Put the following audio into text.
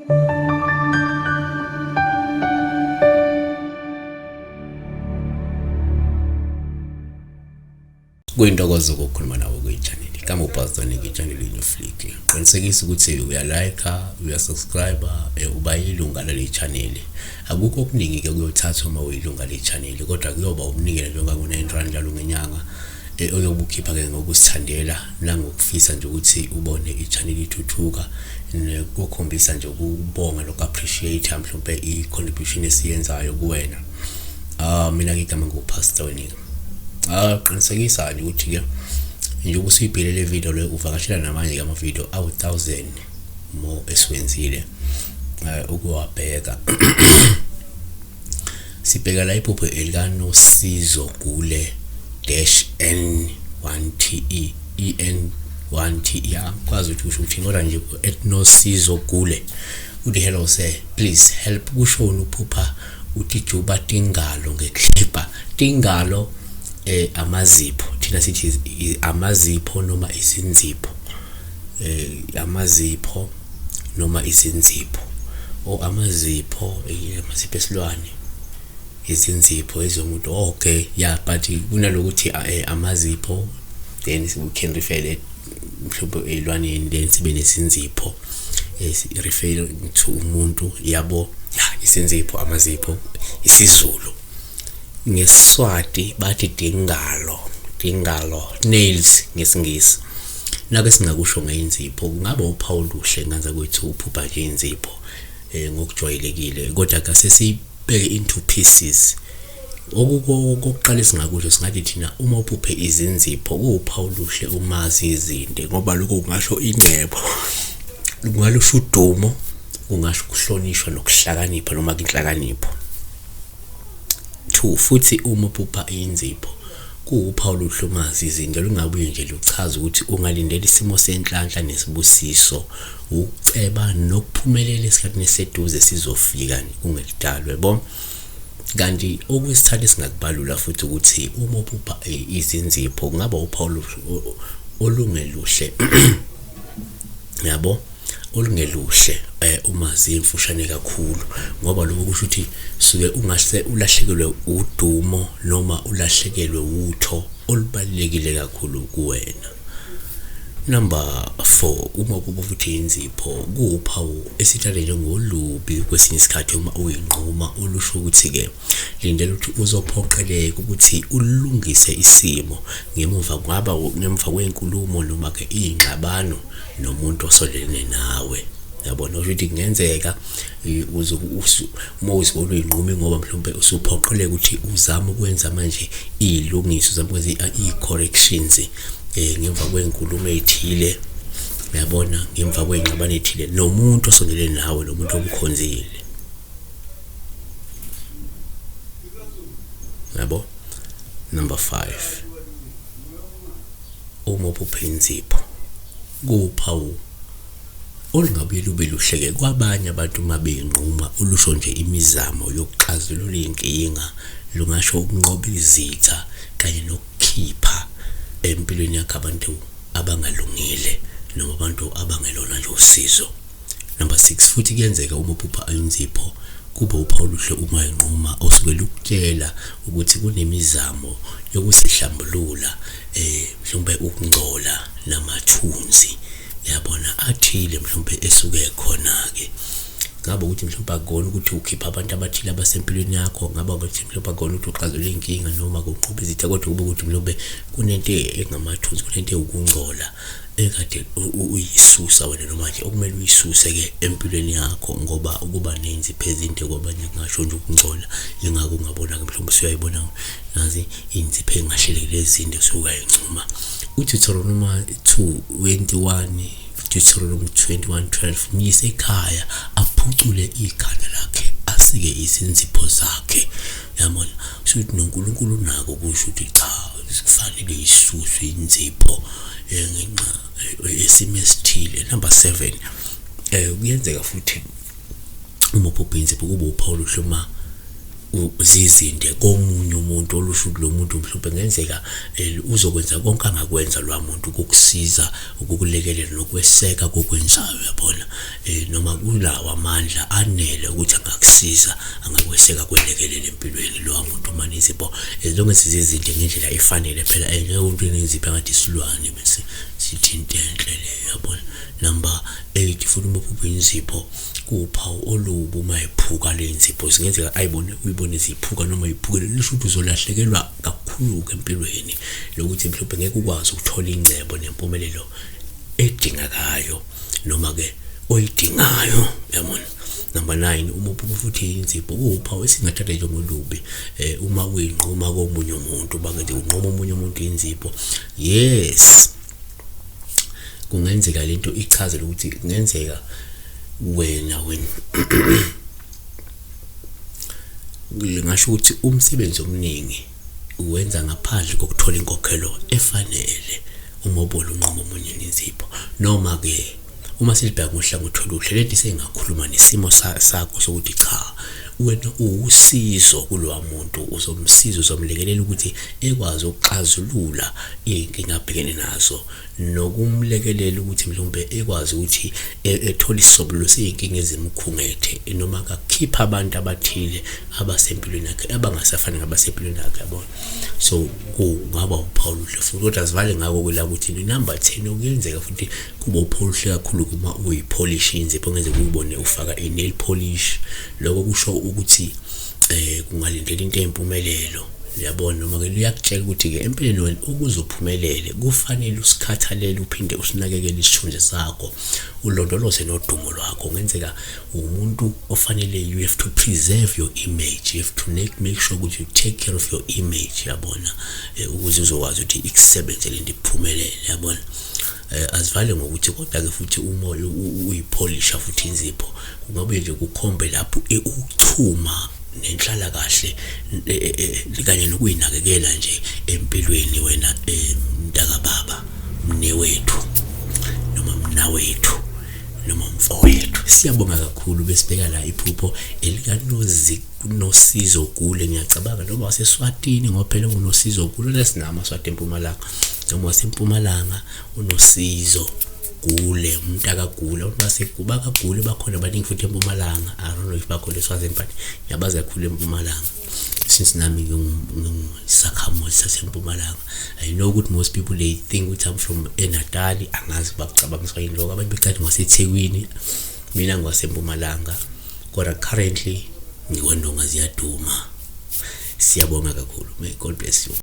Kuyintokozo ukukhuluma nawe kwi-channel. Kama ubhazane kwi-channel iNewFlick. Qinisekisa ukuthi uyalike, uyasubscribe, uba yilunga lale channel. Akukho okuningi ke kuyothatha uma uyilunga le channel, kodwa kuyoba umnikelo njengoba kuna-R9 njalo ngenyanga. Oyobukhipha ke ngokusithandela nangokufisa nje ukuthi ubone i-channel ithuthuka, nokukhombisa nje ukubonga noku-appreciate mhlawumbe i-contribution esiyenzayo kuwena. Mina ngigama nguPastor Wenika. Qinisekisa nje ukuthi ke njengoba usuyibhele le video le uvakashela namanye ama video awu1000 more esiwenzile ukuwabheka. Sibheka la iphupho elikaNosizo Gule -N1TE EN1TE kwazi ukuthi uthi ngoba nje etNosizo Gule uthi hello sir, please help kusho uphupha uthi juba tingalo ngeklipa tingalo amazipho thina sithi amazipho noma izinzipho amazipho noma izinzipho amazipho amazipho esilwane izinzipho ezomuntu. Okay, yeah, but kunalokuthi amazipho then we can refer mhlawumbe elwaneni then sibe nesinzipho referring to umuntu yabo. Isinzipho amazipho isiZulu. NgeSiswati bathi tingalo nails ngesingisi. Nake singakusho ngeinzipho kungaba uphawu luhle nganza kwethu uphupha nje inzipho ngokujwayelekile, kodwa ka sesibeke into pieces. Okokuqala singakusho singathi thina uma uphuphe izinzipho kuwuphawu luhle umazi izinto, ngoba lokho kungasho ingcebo, kungalusho udumo, kungasho ukuhlonishwa nokuhlakanipha noma inhlakanipho. Futhi uma uphupha inzipho kuwuphawu luhle umazi izinto, lungabuye nje luchaza ukuthi ungalindela isimo senhlanhla nesibusiso, uceba nokuphumelela esikhathini seduze sizofika kungekudalwe bo. Kanti okwesithathu singakubalula futhi ukuthi uma uphupha izinzipho kungaba uphawu olungeluhle yabo, olungeluhle umazi imfushane kakhulu, ngoba lokho kusho ukuthi suke ungase ulahlekelwe udumo noma ulahlekelwe utho olubalekile kakhulu kuwena. Number 4, uma uphupha inzipho kuwuphawu esithatha njengolubi kwesinye isikhathi uma uyinquma olusho ukuthi ke lindela ukuthi uzophoqeleka ukuthi ulungise isimo ngemuva kwenkulumo noma ke ingxabano nomuntu osondelene nawe. Yabona ukuthi kungenzeka uma uzibona uyinquma ngoba mhlawumbe usuphoqeleka ukuthi uzame ukwenza manje izilungiso, uzame ukwenza i-corrections ngemva kwenkulumo ethile, yabona, ngemva kwengxabano ethile nomuntu osondelene nawe, nomuntu omkhonzile. Yabo. Number 5, uma uphupha inzipho kuwuphawu olungabuye lube luhleke kwabanye abantu uma beyinquma olusho nje imizamo yokuxazulula inkinga, lungasho ukunqoba izitha kanye nokukhipha empilweni yakhe abantu abangalungile noma abantu abangelona nje usizo. Number 6, futhi kuyenzeka uma uphupha inzipho kube uphawu luhle uma inquma osuke lukutshela ukuthi kunemizamo yokusihlambulula mhlawumbe ukungcola namathunzi, yabona, athile mhlawumbe esuke khona ke. Ngaba ukuthi mhlawumbe akona ukuthi ukhipha abantu abathile abasempilweni yakho, ngaba ukuthi mhlawumbe akona ukuthi uxazulule inkinga noma ukuqhubha izitha, kodwa kube ukuthi mhlawumbe kunento engamathunzi, kunento ukungcola ekade uyisusa wena noma nje okumele uyisuse ke empilweni yakho, ngoba ukuba nenzipho ezinto kwabanye ngisho nje ukungcola ingako ungabona ke mhlawumbe usuyayibona nazi inzipho engahlelekile ezinto sokuyayinxuma. Deuteronomy 21:12 myise ekhaya aphucule ikhanda lakhe asike izinzipho zakhe, yabona. Suthi noNkulunkulu nako kusho ukuthi cha kufanele isuswe inzipho ngenxa esimo esithile. Number 7, kuyenzeka futhi uma uphupha inzipho kube uphawu luhle uma uzizinde komunye umuntu olusho lo muntu mhlawumbe ngenzeka uzokwenza konke angakwenza lo muntu ukukusiza ukukulekelela nokweseka kokwenzayo yabona noma kulawa amandla anele ukuthi angakusiza angakweseka kwelekelela empilweni lo muntu manje izipho ezilonge sizizinde ngendlela efanele phela umuntu inizipho ngathi silwane bese sithi into enhle le yabona. Number 8 futhi ukuphupha inzipho kuphawu olubi uma ephuka lenzipho singenzeka uyibone ziphuka noma iphukele lisho ukuthi uzolahlekelwa kakhulu empilweni lokuthi mhlawumbe ngeke ukwazi ukuthola ingcebo nempumelelo edingakayo noma ke oyidingayo yabona. Number 9 uma uphupha futhi inzipho kuphawu esingathatha njengolubi uma uyinqoma komunye umuntu bangathi unqoma omunye umuntu inzipho yes kungenzeka lento ichaze ukuthi kungenzeka wena ngisho ukuthi umsebenzi omningi uwenza ngaphandle kokuthola inkokhelo efanele uma ubona unqomo omunye inzipho noma ke uma silibheka ngohlangothi oluhle lento sengakhuluma nesimo sakho sokuthi cha wena usizo kulowa muntu uzomsiza uzomlekelela ukuthi ekwazi ukuxazulula inkinga abhekene nazo nokumlekelela ukuthi mhlawumbe ekwazi ukuthi ethola isobolo seyinkinga ezimkhungethe noma akakhipha abantu abathile abasempilweni yakhe abangasafani ngabasempilweni yakhe yabona. So kungaba uphawu oluhle futhi kodwa sivale ngako kwela ukuthi number 10 ukuyenzeka futhi kuba uphawu oluhle kakhulu uma uyipolish inzipho ngeze kuyibone ufaka nail polish lokho kusho ukuthi kungalindela into empumelelo yabona noma ke liyakutshela ukuthi ke empilweni wena ukuzophumelele kufanele usikhathalele uphinde usinakekele isithunzi sakho ulondoloze nodumo lwakho. Ngenzeka umuntu ofanele you have to preserve your image, you have to make sure ukuthi you take care of your image yabona ukuze uzokwazi ukuthi ikusebenzele into iphumelele yabona. Asivale ngokuthi kodwa ke futhi uma uyipolisha futhi inzipho kungabe nje kukhombe lapho ukuchuma nenhlala kahle kanye nokuyinakekela nje empilweni wena mntaka baba mnewethu noma mnawethu noma mfowethu. Siyabonga kakhulu besibeka la iphupho nosizo kule ngiyacabanga noma waseSwatini ngophela unosizo kule lesinama Swati eMpumalanga noma waseMpumalanga unosizo kule umntaka gula unase kuba kagule bakhona abaningi futhi eMpumalanga I don't know if bakhona eSwazini but yabaza kakhulu eMpumalanga since nami ngisakhamuzi saseMpumalanga. I know ukuthi most people they think ukuthi I'm from eNatali angazi bakucabangiswa yini lokho abantu beqala ngaseThekwini mina ngwaseMpumalanga kodwa currently ngikwandonga ziyaduma. Siyabonga kakhulu. May God bless you.